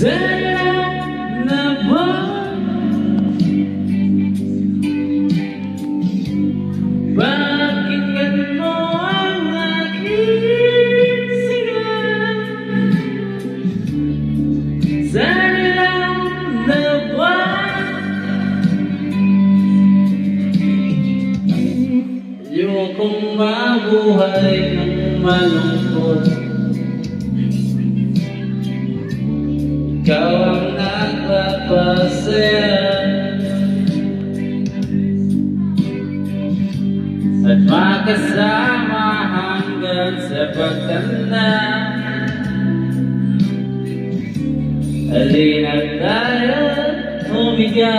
Sarap na ba? Bakit mo ang aking sigaw? Sarap na ba? Ayokong mabuhay ng malungkot. Ikaw ang nagpapasaya at makasama hanggang sa pagtanda. Halina't tayo't humiga.